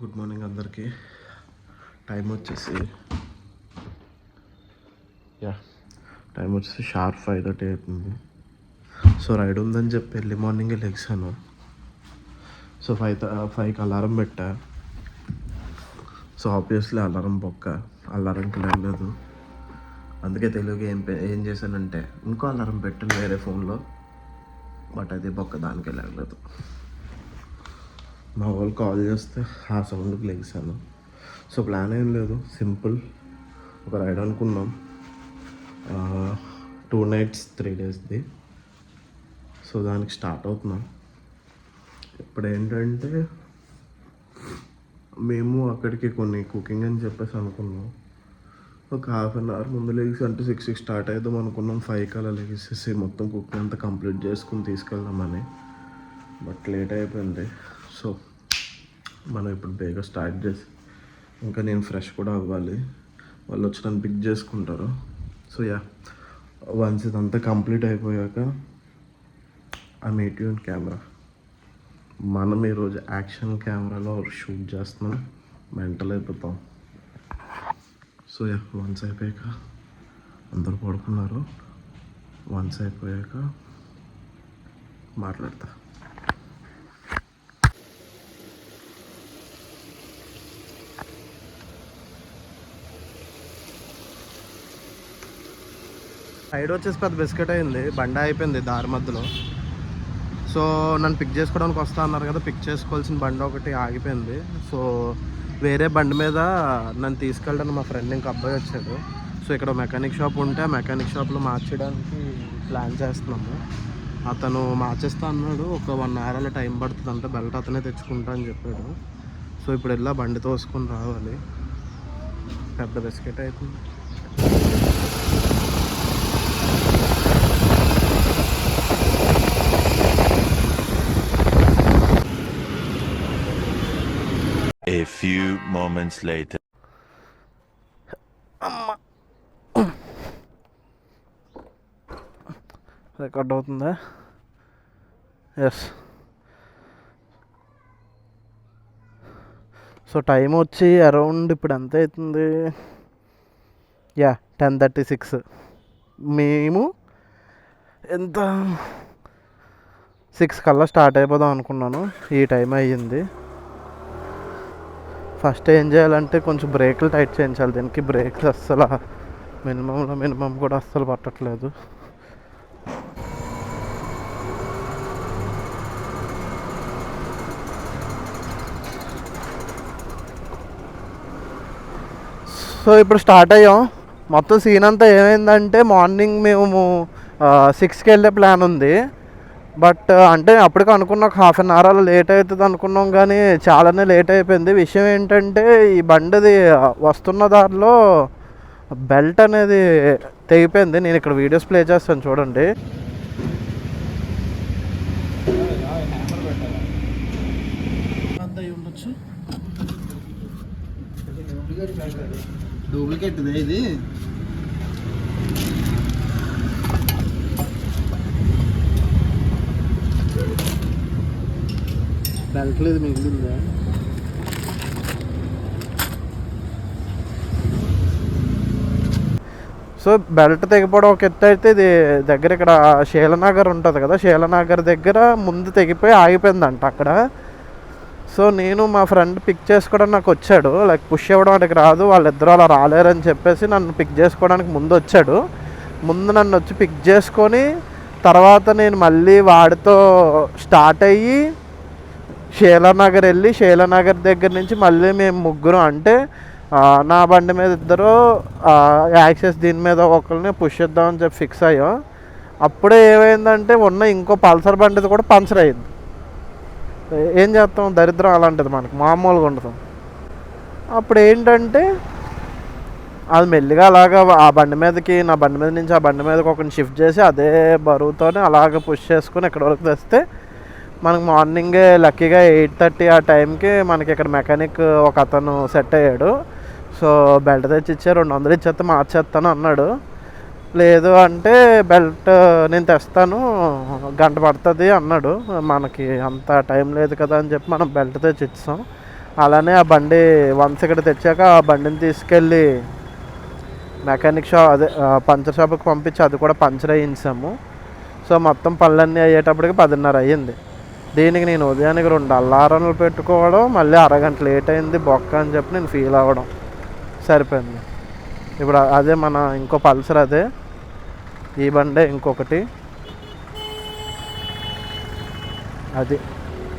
Good morning అందరికీ. Time వచ్చేసి sharp 5:30 అవుతుంది. సో రైడ్ ఉందని చెప్పి ఎర్లీ మార్నింగే లెగ్సాను. సో 5కి అలారం పెట్టా. సో ఆబ్వియస్లీ అలారం అలారంకి లేదు. అందుకే తెలుగు ఏం చేశానంటే ఇంకో అలారం పెట్టాను వేరే ఫోన్లో, బట్ అది దానికి వెళ్ళలేదు. మా వాళ్ళు కాల్ చేస్తే ఆ సౌండ్కి లెగిసాను. సో ప్లాన్ ఏం లేదు, సింపుల్ ఒక రైడ్ అనుకున్నాం, 2 nights 3 daysది. సో దానికి స్టార్ట్ అవుతున్నాం. ఇప్పుడు ఏంటంటే మేము అక్కడికి కొన్ని కుకింగ్ అని చెప్పేసి అనుకున్నాం. ఒక హాఫ్ అన్ అవర్ ముందు లెగిసి అంటే 6కి స్టార్ట్ అవుదాం అనుకున్నాం. 5కి అలా లెగిసేసి మొత్తం కుకింగ్ అంతా కంప్లీట్ చేసుకుని తీసుకెళ్దామని, బట్ లేట్ అయిపోయింది. సో మనం ఇప్పుడు బేగా స్టార్ట్ చేసి, ఇంకా నేను ఫ్రెష్ కూడా అవ్వాలి, వాళ్ళు వచ్చి నన్ను పిక్ చేసుకుంటారు. సో వన్స్ ఇదంతా కంప్లీట్ అయిపోయాక I meet you in camera. మనం ఈరోజు యాక్షన్ కెమెరాలో షూట్ చేస్తున్నాం, మెంటల్ అయిపోతాం. సో వన్స్ అయిపోయాక అందరూ పడుకున్నారు. వన్స్ అయిపోయాక మాట్లాడతా. సైడ్ వచ్చేసి పెద్ద బిస్కెట్ అయింది, బండి అయిపోయింది దారి మధ్యలో. సో నన్ను పిక్ చేసుకోవడానికి వస్తా అన్నారు కదా, పిక్ చేసుకోవాల్సిన బండి ఒకటి ఆగిపోయింది. సో వేరే బండి మీద నన్ను తీసుకెళ్ళడానికి మా ఫ్రెండ్ ఇంక అబ్బాయి వచ్చాడు. సో ఇక్కడ మెకానిక్ షాప్ ఉంటే ఆ మెకానిక్ షాప్లో మార్చడానికి ప్లాన్ చేస్తున్నాము. అతను మార్చేస్తా అన్నాడు, ఒక 1 hour అలా టైం పడుతుంది అంటే, బెల్ట్ అతనే తెచ్చుకుంటా అని చెప్పాడు. సో ఇప్పుడు ఇలా బండి తోసుకొని రావాలి. పెద్ద బిస్కెట్ అవుతుంది. A few moments later. Record అవుతుందా? ఎస్. సో టైం వచ్చి అరౌండ్ ఇప్పుడు ఎంత అవుతుంది? 10:36. మేము ఎంత 6 కల్లా స్టార్ట్ అయిపోదాం అనుకున్నాను, ఈ టైం అయ్యింది. ఫస్ట్ ఏం చేయాలంటే కొంచెం బ్రేకులు టైట్ చేయించాలి. దీనికి బ్రేక్స్ అస్సలు మినిమం కూడా అస్సలు పట్టట్లేదు. సో ఇప్పుడు స్టార్ట్ అయ్యాం. మొత్తం సీన్ అంతా ఏమైందంటే, మార్నింగ్ మేము 6కి వెళ్ళే ప్లాన్ ఉంది. బట్ అంటే అప్పటికి అనుకున్న ఒక హాఫ్ అన్ అవర్ అలా లేట్ అవుతుంది అనుకున్నాం, కానీ చాలానే లేట్ అయిపోయింది. విషయం ఏంటంటే, ఈ బండిది వస్తున్న దారిలో బెల్ట్ అనేది తెగిపోయింది. నేను ఇక్కడ వీడియోస్ ప్లే చేస్తాను చూడండి. ఉండొచ్చు, డూప్లికేట్ ఇది. బెల్ట్ లేదు, మిగిలిందా? సో బెల్ట్ తెగిపోవడం ఒక ఎత్తు అయితే, ఇది దగ్గర ఇక్కడ శీలనగర్ ఉంటుంది కదా, శీలనగర్ దగ్గర ముందు తెగిపోయి ఆగిపోయిందంట అక్కడ. సో నేను మా ఫ్రెండ్ పిక్ చేసుకోవడానికి నాకు వచ్చాడు, లైక్ పుష్ ఇవ్వడం వాటికి రాదు, వాళ్ళిద్దరూ అలా రాలేరని చెప్పేసి నన్ను పిక్ చేసుకోవడానికి ముందు వచ్చాడు. ముందు నన్ను వచ్చి పిక్ చేసుకొని తర్వాత నేను మళ్ళీ వాడితో స్టార్ట్ అయ్యి శీలానగర్ వెళ్ళి, శీలానగర్ దగ్గర నుంచి మళ్ళీ మేము ముగ్గురు, అంటే నా బండి మీద ఇద్దరు, యాక్సెస్ దీని మీద ఒకరిని పుష్ చేద్దామని చెప్పి ఫిక్స్ అయ్యాం. అప్పుడే ఏమైందంటే, ఉన్న ఇంకో పల్సర్ బండిది కూడా పంచర్ అయింది. ఏం చేస్తాం, దరిద్రం అలాంటిది, మనకు మామూలుగా ఉండదు. అప్పుడు ఏంటంటే అది మెల్లిగా అలాగా ఆ బండి మీదకి, నా బండి మీద నుంచి ఆ బండి మీదకి ఒకరిని షిఫ్ట్ చేసి అదే బరువుతోనే అలాగ పుష్ చేసుకుని ఇక్కడ వరకు తెస్తే, మనకు మార్నింగే లక్కీగా 8:30 ఆ టైంకి మనకి ఇక్కడ మెకానిక్ ఒక అతను సెట్ అయ్యాడు. సో బెల్ట్ తెచ్చి ఇచ్చారు, 200 ఇచ్చేస్తే మార్చేస్తాను అన్నాడు. లేదు అంటే బెల్ట్ నేను తెస్తాను, గంట పడుతుంది అన్నాడు. మనకి అంత టైం లేదు కదా అని చెప్పి మనం బెల్ట్ తెచ్చి ఇచ్చాం. అలానే ఆ బండి వన్స్ ఇక్కడ తెచ్చాక ఆ బండిని తీసుకెళ్ళి మెకానిక్ షాప్ అదే పంచర్ షాప్కి పంపించి అది కూడా పంచర్ వేయించాము. సో మొత్తం పనులన్నీ అయ్యేటప్పటికి 10:30 అయ్యింది. దీనికి నేను ఉదయానికి 2 అలారంలు పెట్టుకోవడం, మళ్ళీ అరగంట లేట్ అయింది బొక్క అని చెప్పి నేను ఫీల్ అవ్వడం సరిపోయింది. ఇప్పుడు అదే మన ఇంకో పల్సర్, అదే ఈ బండే ఇంకొకటి. అది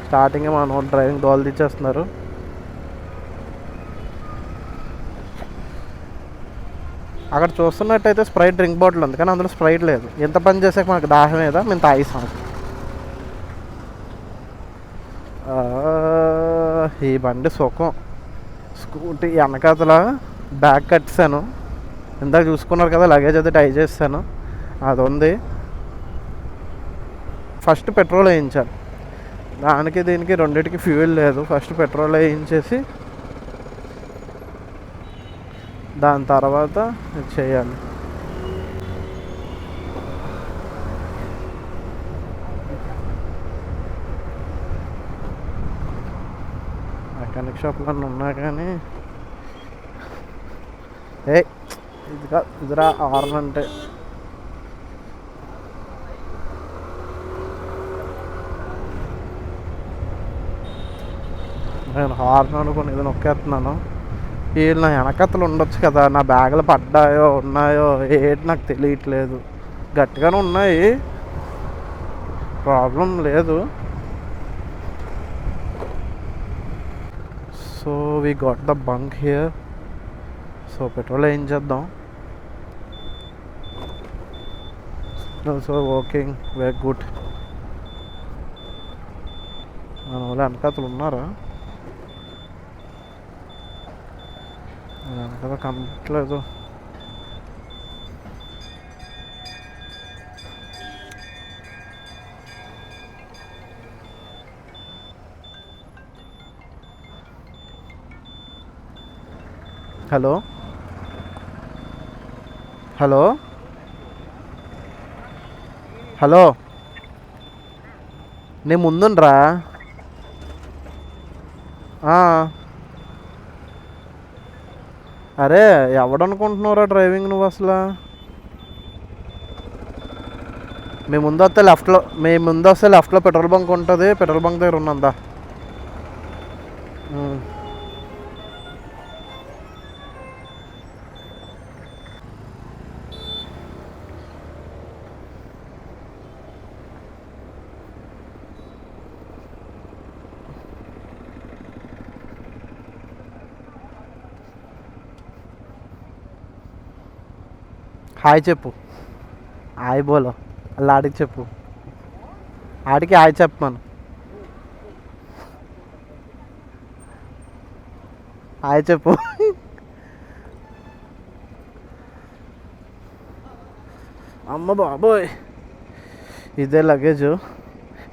స్టార్టింగే మన డ్రైవింగ్ దోలు తీసేస్తున్నారు. అక్కడ చూస్తున్నట్టయితే స్ప్రైట్ డ్రింక్ బాటిల్ ఉంది, కానీ అందులో స్ప్రైట్ లేదు. ఎంత పని చేసాక మనకు దాహం ఏదా, మేము తాగిస్తాం. ఈ బండి సుఖం. స్కూటీ వెనకాతల బ్యాగ్ కట్టాను, ఇందాక చూసుకున్నారు కదా, లగేజ్ అయితే టై చేస్తాను, అది ఉంది. ఫస్ట్ పెట్రోల్ వేయించాను, దానికి దీనికి రెండింటికి ఫ్యూయల్ లేదు. ఫస్ట్ పెట్రోల్ వేయించేసి దాని తర్వాత చేయాలి. మెకానిక్ షాప్లో ఉన్నా కానీ ఇదిరా హార్న్ అంటే నేను హార్న్ అనుకుని ఇది నొక్కేస్తున్నాను. వీళ్ళు నా వెనకతలు ఉండొచ్చు కదా, నా బ్యాగులు పడ్డాయో ఉన్నాయో ఏంటి నాకు తెలియట్లేదు. గట్టిగానే ఉన్నాయి, ప్రాబ్లం లేదు. So we got the bunk here. So petrol ఏం చేద్దాం. So working very good. మన వాళ్ళు వెనకతలు ఉన్నారా? వెనకాల కనట్లేదు. హలో హలో హలో, నేను ముందుండ్రా. అరే ఎవడనుకుంటున్నావురా డ్రైవింగ్ నువ్వు అసలు? మేము ముందు వస్తే లెఫ్ట్లో పెట్రోల్ బంక్ ఉంటుంది, పెట్రోల్ బంక్ దగ్గర ఉన్నందా. హాయ్ చెప్పు, హాయ్ బోలో. అలా ఆడికి చెప్పు, ఆడికి హాయ్ చెప్పమను. హాయ్ చెప్పు. అమ్మ బాబోయ్, ఇదే లగేజ్.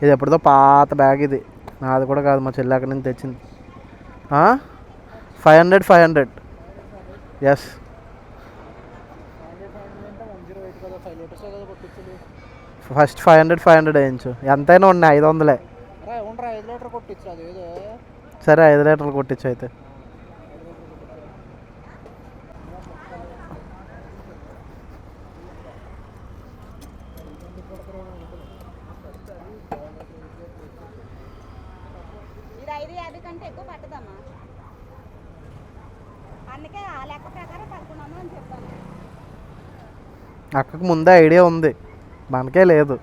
ఇది ఎప్పటిదో పాత బ్యాగ్, ఇది నాది కూడా కాదు, మా చెల్లి అక్కడి నుంచి తెచ్చింది. 500 ఎస్. ఫస్ట్ 500 వేయించు, ఎంతైనా ఉన్నాయి 500. సరే 5 లీటర్లు కొట్టించు అయితే. అక్కకు ముందే ఐడియా ఉంది, మనకే లేదు.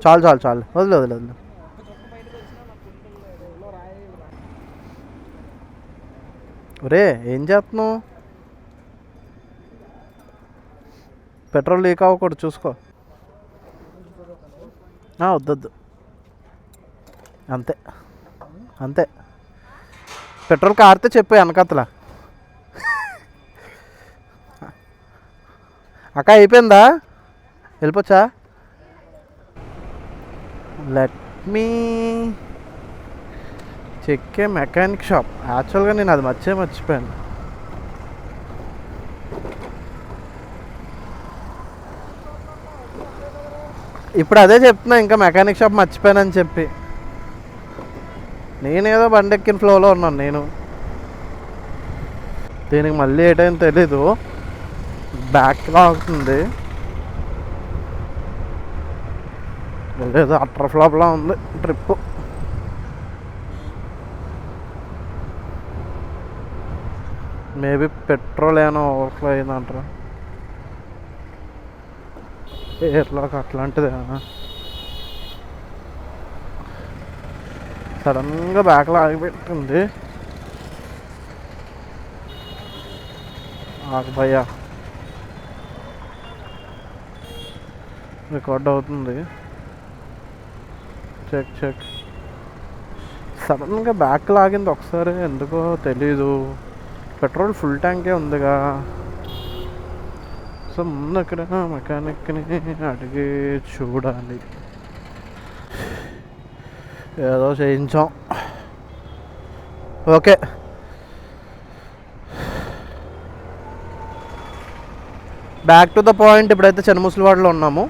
చాలు చాలు చాలు, వదిలే. ఒరే ఏం చేస్తున్నావు? పెట్రోల్ లీక్ అవ్వకూడదు చూసుకో. వద్దొద్దు, అంతే. పెట్రోల్ కారితే చెప్పు వెనకతల. అక్క అయిపోయిందా, వెళ్ళిపోవచ్చా? లెట్ మీ చెక్ ఏ మెకానిక్ షాప్. యాక్చువల్గా నేను అది మర్చిపోయాను. ఇప్పుడు అదే చెప్తున్నా, ఇంకా మెకానిక్ షాప్ మర్చిపోయానని చెప్పి. నేనేదో బండి ఎక్కిన ఫ్లోలో ఉన్నాను నేను. దీనికి మళ్ళీ ఏటైనా తెలీదు, బ్యాక్ లాగుతుంది. లేదు, అట్టర్ ఫ్లాప్లా ఉంది ట్రిప్. మేబీ పెట్రోల్ ఏమైనా ఓవర్ఫ్లో అయిందంటారా, ఎయిర్లాక్ అట్లాంటిది ఏమైనా. సడన్గా బ్యాక్లో ఆగిపెట్టింది. భయ్యా రికార్డ్ అవుతుంది, చెక్ చెక్. సడన్గా బ్యాక్ లాగింది ఒకసారి, ఎందుకో తెలీదు. పెట్రోల్ ఫుల్ ట్యాంకే ఉందిగా. సో ముందు ఎక్కడైనా మెకానిక్ని అడిగి చూడాలి. ఏదో చేయించాం, okay. Back to the point. ఇప్పుడైతే చెన్నముసలివాడలో ఉన్నాము.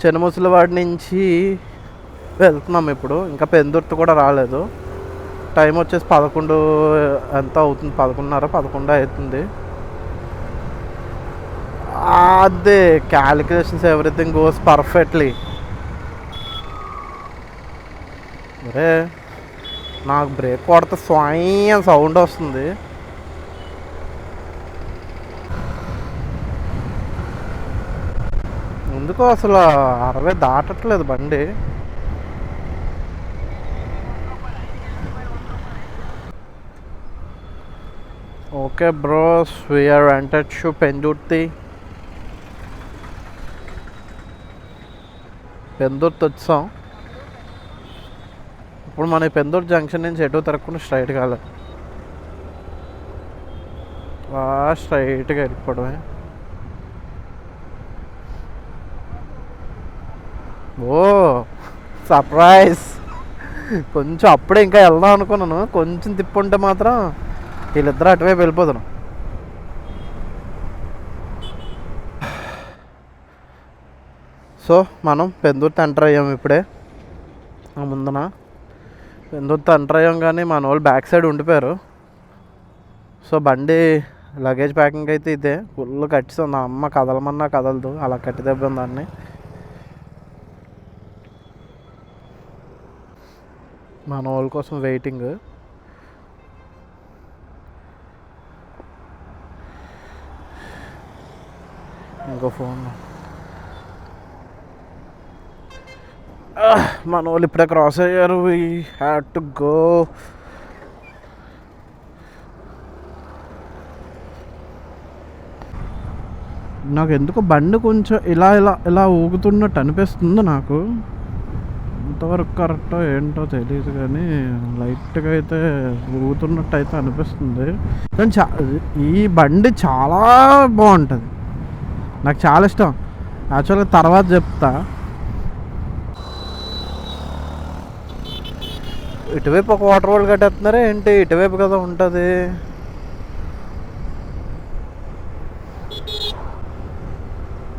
చెన్నముసలివాడ నుంచి వెళ్తున్నాం ఇప్పుడు. ఇంకా పెందుర్తి కూడా రాలేదు. టైం వచ్చేసి 11 ఎంత అవుతుంది, 11:30 అవుతుంది. అదే క్యాలిక్యులేషన్స్, ఎవ్రీథింగ్ గోస్ పర్ఫెక్ట్లీ. అరే నాకు బ్రేక్ కొడితే స్వయం సౌండ్ వస్తుంది. ఎందుకో అసలు 60 దాటట్లేదు బండి. Okay bros, we are entered to Pendurthi. Pendurthi వచ్చాం. ఇప్పుడు మన పెందుర్తి జంక్షన్ నుంచి ఎటు తిరగకుండా స్ట్రైట్ కాలే, స్ట్రైట్గా వెళ్ళిపోవడమే. ఓ సర్ప్రైజ్! కొంచెం అప్పుడే ఇంకా వెళ్దాం అనుకున్నాను, కొంచెం తిప్పుంటే మాత్రం వీళ్ళిద్దరూ అటువైపు వెళ్ళిపోతాను. సో మనం పెందుర్తి ఎంటర్ అయ్యాము ఇప్పుడే. ముందున పెందుర్తి ఎంటర్ అయ్యాం, కానీ మన వాళ్ళు బ్యాక్ సైడ్ ఉండిపోయారు. సో బండి లగేజ్ ప్యాకింగ్ అయితే ఇదే ఫుల్ కట్టిస్తుంది. నా అమ్మ కదలమన్నా కదలదు, అలా కట్టి దెబ్బం దాన్ని. మన వాళ్ళ కోసం వెయిటింగ్. ఇంకో ఫోన్. మన వాళ్ళు ఇప్పుడే క్రాస్ అయ్యారు. We had to go. నాకు ఎందుకో బండి కొంచెం ఇలా ఇలా ఇలా ఊగుతున్నట్టు అనిపిస్తుంది నాకు. ఎంతవరకు కరెక్టో ఏంటో తెలియదు, కానీ లైట్గా అయితే ఊగుతున్నట్టు అయితే అనిపిస్తుంది. కానీ ఈ బండి చాలా బాగుంటుంది, నాకు చాలా ఇష్టం. యాక్చువల్గా తర్వాత చెప్తా. ఇటువైపు ఒక వాటర్ వాల్ కట్టేస్తున్నారా ఏంటి? ఇటువైపు కదా ఉంటుంది.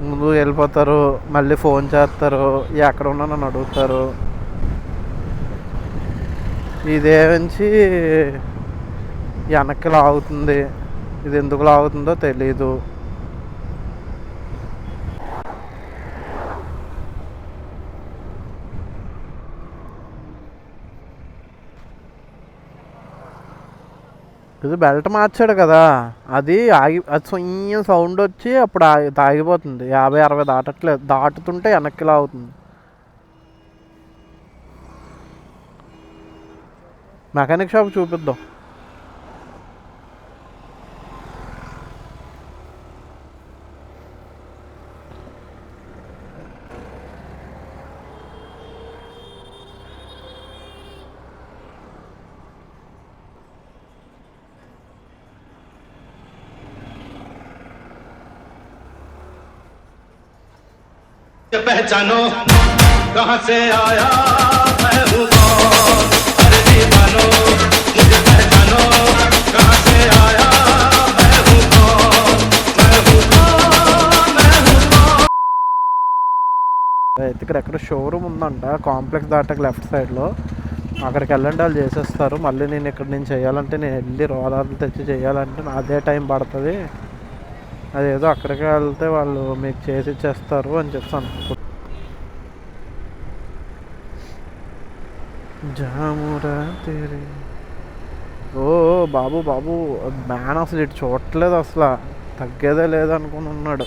ముందు వెళ్ళిపోతారు, మళ్ళీ ఫోన్ చేస్తారు, ఎక్కడ ఉన్నా నన్ను అడుగుతారు. ఇదేమించి వెనక్కి లాగుతుంది, ఇది ఎందుకు లాగుతుందో తెలీదు. ఇది బెల్ట్ మార్చాడు కదా, అది సొయ్యం సౌండ్ వచ్చి అప్పుడు ఆగిపోతుంది. 50-60 దాటట్లేదు, దాటుతుంటే వెనక్కి లాగుతుంది. మెకానిక్ షాప్ చూపిద్దాం. पहचानो कहां से आया मैं हूं कौन, अरे दीवानो मुझे पहचानो कहां से आया मैं हूं कौन, मैं हूं कौन, मैं हूं कौन. అయితే ఇక్కడ ఎక్కడ షోరూమ్ ఉందంట, కాంప్లెక్స్ దాటాక లెఫ్ట్ సైడ్లో. అక్కడికి వెళ్ళండి, వాళ్ళు చేసేస్తారు. మళ్ళీ నేను ఇక్కడ నేను చేయాలంటే, నేను వెళ్ళి రోలర్లు తెచ్చి చేయాలంటే అదే టైం పడుతుంది. అదేదో అక్కడికి వెళ్తే వాళ్ళు మీకు చేసి ఇచ్చేస్తారు అని చెప్తాను. జామురా తేరే ఓ బాబు బాబు మ్యాన్ అసలు ఇటు చూడట్లేదు, అసలు తగ్గేదే లేదనుకుని ఉన్నాడు.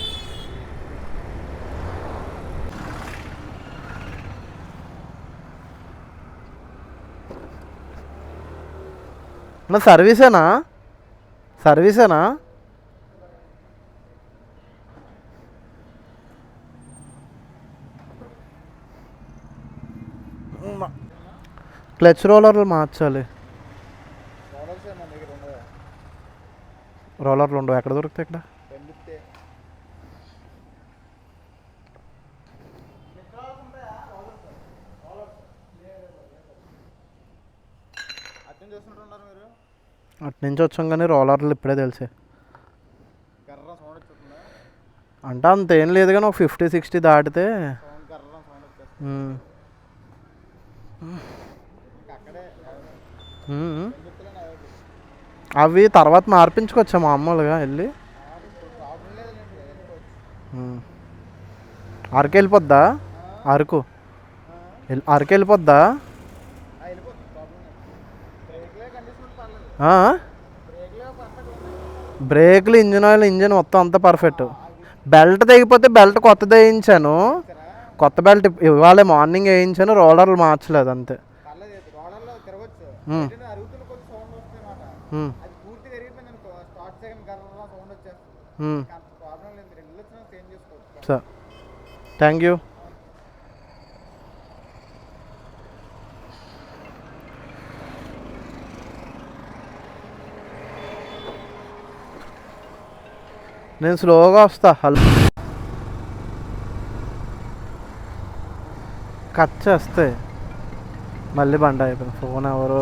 నా సర్వీసేనా సర్వీసేనా క్లచ్ రోలర్లు మార్చాలి. రోలర్లు ఉండవు, ఎక్కడ దొరుకుతాయి ఇక్కడ? అటు నుంచి వచ్చాం కానీ రోలర్లు ఇప్పుడే తెలిసే. అంటే అంతేం లేదు కానీ ఒక 50-60 దాటితే అవి తర్వాత మార్పించుకోవచ్చా మామూలుగా వెళ్ళి? అరకు వెళ్ళిపోద్దా? అరకు అరకు వెళ్ళిపోద్దా? బ్రేక్లు, ఇంజిన్ ఆయిల్, ఇంజిన్ మొత్తం అంతా పర్ఫెక్ట్. బెల్ట్ తెగిపోతే బెల్ట్ కొత్తది వేయించాను, కొత్త బెల్ట్ ఇవాళ మార్నింగ్ వేయించాను. రోలర్లు మార్చలేదు అంతే. Sir thank you. నేను స్లోగా వస్తా. హలో కట్ చేస్తే మళ్ళీ బండి అయిపోయింది. ఫోన్ ఎవరు?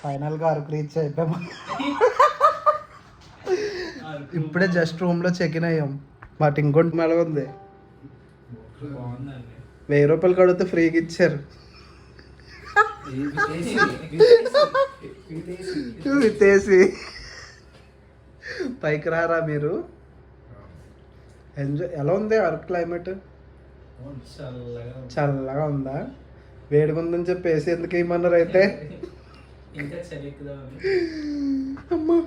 ఫైనల్గా అరకు రీచ్ అయిపోయాము. ఇప్పుడే జస్ట్ రూమ్లో చెక్ ఇన్ అయ్యాం. బట్ ఇంకోటి మెల ఉంది, 1000 రూపాయలు కడిగితే ఫ్రీగా ఇచ్చారు. వితేసి పైకి రారా మీరు? ఎంజాయ్. ఎలా ఉంది అరకు క్లైమేట్? చల్లగా ఉందా? వేడిగా ఉందని చెప్పి ఏసీ ఎందుకు వేయమన్నారు అయితే? అమ్మా,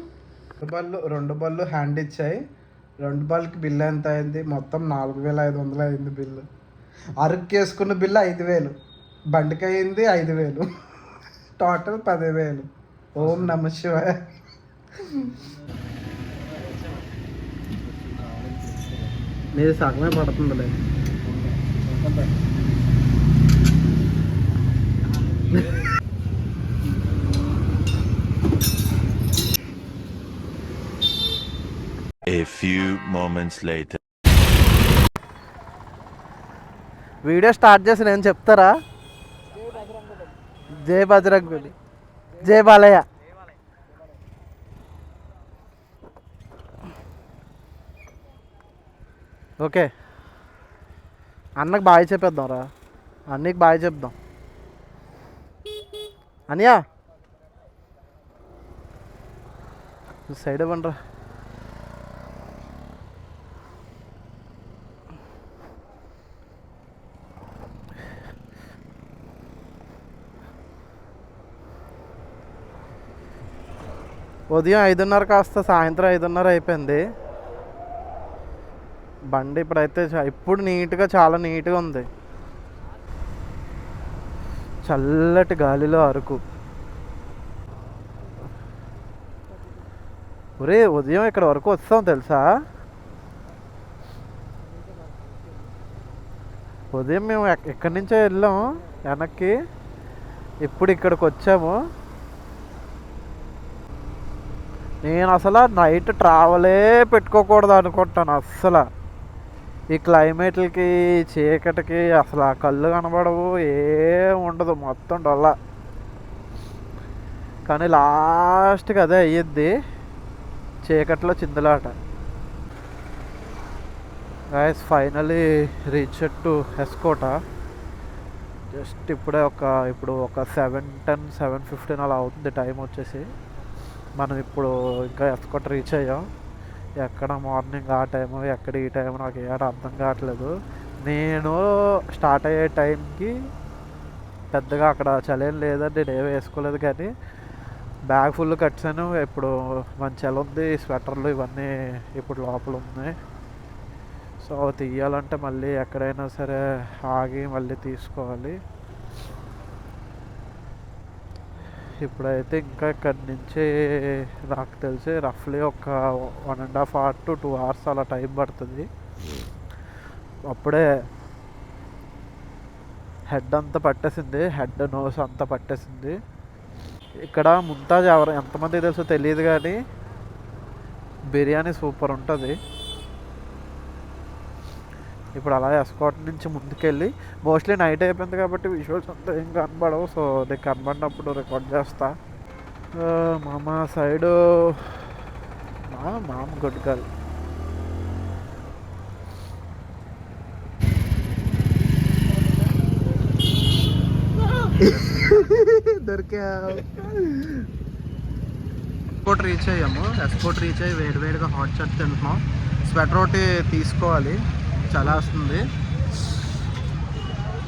రెండు బళ్ళు హ్యాండ్ ఇచ్చాయి. 2 బళ్ళకి బిల్లు ఎంత అయింది? మొత్తం 4500 అయింది బిల్లు. అరకు వేసుకున్న బిల్లు 5000, బండికి అయింది 5000, టోటల్ 10,000. ఓం నమ శివాయ. మీరు సగమే పడుతుందిలే. A few moments later. Video start చేసి నేను చెప్తారా? జై బజరంగబలి, జై బాలయ్య. ఓకే, అన్నకు బాయ్ చెప్పేద్దాం రా. అన్నకి బాయ్ చెప్దాం. అనియా సైడ్ ఇవ్వండి రా. ఉదయం 5:30 కాస్త సాయంత్రం 5:30 అయిపోయింది. బండి ఇప్పుడైతే ఇప్పుడు నీట్గా, చాలా నీట్గా ఉంది. చల్లటి గాలిలో అరకు. ఒరే ఉదయం ఇక్కడ వరకు వస్తాం తెలుసా? ఉదయం మేము ఎక్కడి నుంచో వెళ్ళాం వెనక్కి, ఇప్పుడు ఇక్కడికి వచ్చాము. నేను అసలు నైట్ ట్రావెలే పెట్టుకోకూడదు అనుకుంటాను. అస్సలు ఈ క్లైమేట్లకి, చీకటికి అసలు ఆ కళ్ళు కనబడవు, ఏం ఉండదు, మొత్తం డొల్ల. కానీ లాస్ట్కి అదే అయ్యిద్ది, చీకట్లో చిందులాట. Guys finally reach to S Kota. Just ఇప్పుడు ఒక 7:10 7:15 అలా అవుతుంది టైం వచ్చేసి. మనం ఇప్పుడు ఇంకా ఎస్కోట రీచ్ అయ్యాం. ఎక్కడ మార్నింగ్ ఆ టైము, ఎక్కడ ఈ టైము నాకు ఏడ అర్థం కావట్లేదు. నేను స్టార్ట్ అయ్యే టైంకి పెద్దగా అక్కడ చలేం లేదని నేను ఏమి వేసుకోలేదు, కానీ బ్యాగ్ ఫుల్ కట్టాను. ఇప్పుడు మంచి చలి ఉంది, స్వెటర్లు ఇవన్నీ ఇప్పుడు లోపల ఉన్నాయి. సో తీయాలంటే మళ్ళీ ఎక్కడైనా సరే ఆగి మళ్ళీ తీసుకోవాలి. ఇప్పుడైతే ఇంకా ఇక్కడి నుంచి నాకు తెలిసి రఫ్లీ ఒక 1.5 hours to 2 hours అలా టైం పడుతుంది. అప్పుడే హెడ్ అంతా పట్టేసింది, హెడ్ నోస్ అంతా పట్టేసింది. ఇక్కడ ముంతాజ్ ఎంతమంది తెలుసో తెలియదు, కానీ బిర్యానీ సూపర్ ఉంటుంది. ఇప్పుడు అలా ఎస్కాట్ నుంచి ముందుకెళ్ళి, మోస్ట్లీ నైట్ అయిపోయింది కాబట్టి విజువల్స్ అంతా ఏం కనబడవు. సో నీకు కనబడినప్పుడు రికార్డ్ చేస్తా. మామ సైడు మామ గుడ్ గర్ల్. దొరికా. ఎస్కోట్ రీచ్ అయ్యాము. ఎస్కోట్ రీచ్ అయ్యి వేడివేడిగా హాట్ చాట్ తింటున్నాం. స్వెటర్ ఒకటి తీసుకోవాలి, చాలా వస్తుంది.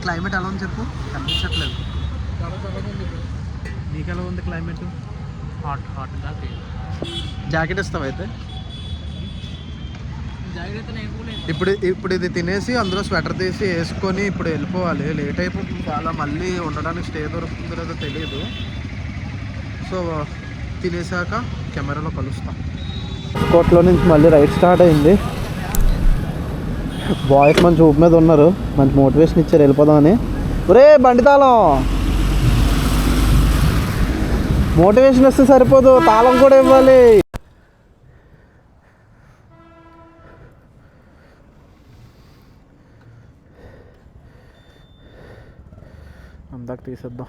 క్లైమేట్ ఎలా ఉంది చెప్పు, కనిపించట్లేదు. నీకు ఎలా ఉంది క్లైమేట్? హాట్గా. జాకెట్ ఇస్తావు అయితే? ఇప్పుడు ఇది తినేసి అందులో స్వెటర్ తీసి వేసుకొని ఇప్పుడు వెళ్ళిపోవాలి. లేట్ అయిపోతుంది చాలా, మళ్ళీ ఉండడానికి స్టే దొరుకుతుందో లేదో తెలియదు. సో తినేసాక కెమెరాలో కలుస్తాం. కోట్లో నుంచి మళ్ళీ రైడ్ స్టార్ట్ అయింది. బాయ్స్ మంచి ఊపు మీద ఉన్నారు, మంచి మోటివేషన్ ఇచ్చారు వెళ్ళిపోదామని. ఒరే బండి తాళం, మోటివేషన్ వస్తే సరిపోదు, తాళం కూడా ఇవ్వాలి. అందాక తీసేద్దాం.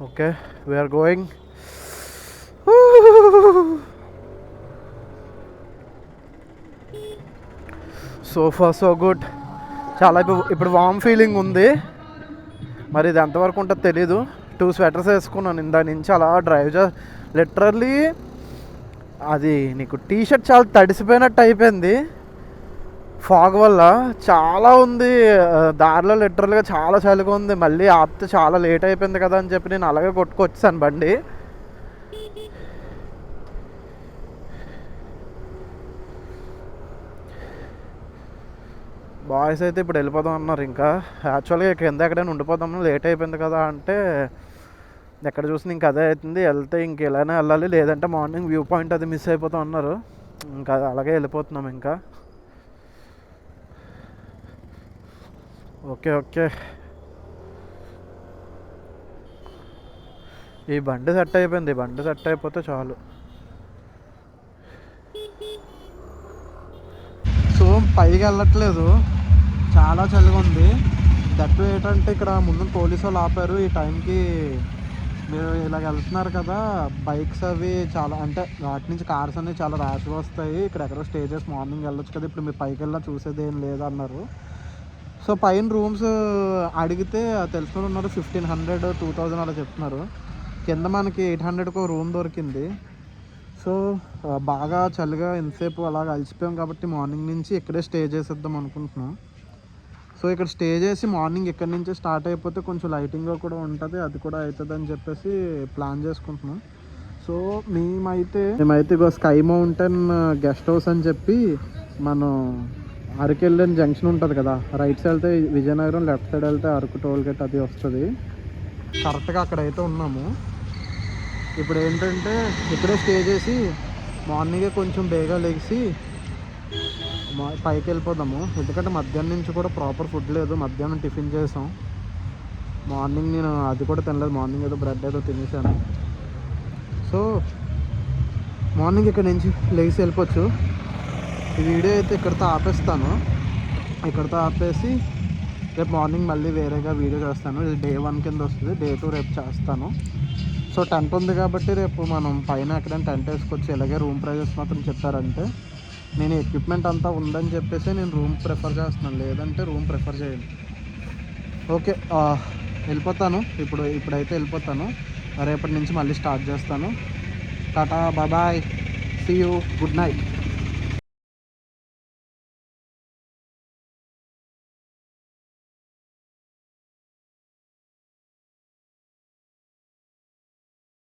Okay, we are going. So far so good. చాలా ఇప్పుడు వామ్ ఫీలింగ్ ఉంది. మరి ఇది ఎంతవరకు ఉంటుందో తెలీదు. 2 స్వెటర్స్ వేసుకున్నాను ఇందా నుంచి అలా డ్రైవ్ లిటరల్లీ అది నీకు టీషర్ట్ చాలా తడిసిపోయినట్టు అయిపోయింది ఫాగ్ వల్ల. చాలా ఉంది దారిలో, లిటరల్గా చాలా చలిగా ఉంది. మళ్ళీ ఆపితే చాలా లేట్ అయిపోయింది కదా అని చెప్పి నేను అలాగే కొట్టుకొచ్చాను బండి. బాయ్స్ అయితే ఇప్పుడు వెళ్ళిపోదాం అన్నారు. ఇంకా యాక్చువల్గా కింద ఎక్కడైనా ఉండిపోదాం, లేట్ అయిపోయింది కదా అంటే ఎక్కడ చూసినా ఇంకా అదే అవుతుంది. వెళ్తే ఇంక ఇలానే వెళ్ళాలి, లేదంటే మార్నింగ్ వ్యూ పాయింట్ అది మిస్ అయిపోతాం అన్నారు. ఇంకా అలాగే వెళ్ళిపోతున్నాం ఇంకా. ఓకే ఓకే, ఈ బండి సెట్ అయిపోయింది. ఈ బండి సెట్ అయిపోతే చాలు. సో పైకి వెళ్ళట్లేదు, చాలా చలిగా ఉంది. దట్టు ఏంటంటే ఇక్కడ ముందు పోలీసు వాళ్ళు ఆపారు. ఈ టైంకి మీరు ఇలాగ వెళ్తున్నారు కదా, బైక్స్ అవి చాలా, అంటే వాటి నుంచి కార్స్ అనేవి చాలా ర్యాష్గా వస్తాయి. ఇక్కడ ఎక్కడో స్టే చేసి మార్నింగ్ వెళ్ళొచ్చు కదా, ఇప్పుడు మీరు పైకి వెళ్ళా చూసేది ఏం లేదన్నారు. సో పైన రూమ్స్ అడిగితే తెలిసిన ఉన్నారు 1500 2000 అలా చెప్తున్నారు. కింద మనకి 800కు రూమ్ దొరికింది. సో బాగా చలిగా ఎంతసేపు అలాగ అలసిపోయాం కాబట్టి మార్నింగ్ నుంచి ఇక్కడే స్టే చేసేద్దాం అనుకుంటున్నాం. సో ఇక్కడ స్టే చేసి మార్నింగ్ ఇక్కడ నుంచి స్టార్ట్ అయిపోతే కొంచెం లైటింగ్గా కూడా ఉంటుంది, అది కూడా అవుతుంది అని చెప్పేసి ప్లాన్ చేసుకుంటున్నాం. సో మేమైతే ఇగో స్కై మౌంటైన్ గెస్ట్ హౌస్ అని చెప్పి మనం అరకెళ్ళని జంక్షన్ ఉంటుంది కదా, రైట్ సైడ్ వెళ్తే విజయనగరం, లెఫ్ట్ సైడ్ వెళ్తే అరకు టోల్ గేట్ అది వస్తుంది. కరెక్ట్గా అక్కడైతే ఉన్నాము. ఇప్పుడు ఏంటంటే ఇక్కడే స్టే చేసి మార్నింగే కొంచెం బేగా లెగిసి పైకి వెళ్ళిపోదాము. ఎందుకంటే మధ్యాహ్నం నుంచి కూడా ప్రాపర్ ఫుడ్ లేదు. మధ్యాహ్నం టిఫిన్ చేసాం, మార్నింగ్ నేను అది కూడా తినలేదు. మార్నింగ్ ఏదో బ్రెడ్ ఏదో తినేసాను. సో మార్నింగ్ ఇక్కడ నుంచి లెగిసి వెళ్ళిపోవచ్చు. ఈ వీడియో అయితే ఇక్కడితో ఆపేస్తాను. ఇక్కడితో ఆపేసి రేపు మార్నింగ్ మళ్ళీ వేరేగా వీడియో చేస్తాను. ఇది డే 1 కింద వస్తుంది, డే 2 రేపు చేస్తాను. సో టెంట్ ఉంది కాబట్టి రేపు మనం పైన ఎక్కడైనా టెంట్ వేసుకొచ్చి, ఇలాగే రూమ్ ప్రైజెస్ మాత్రం చెప్పారంటే నేను ఎక్విప్మెంట్ అంతా ఉందని చెప్పేసి నేను రూమ్ ప్రిఫర్ చేస్తున్నాను, లేదంటే రూమ్ ప్రిఫర్ చేయను. ఓకే, వెళ్ళిపోతాను ఇప్పుడైతే వెళ్ళిపోతాను. రేపటి నుంచి మళ్ళీ స్టార్ట్ చేస్తాను. Tata, bye, see you, good night.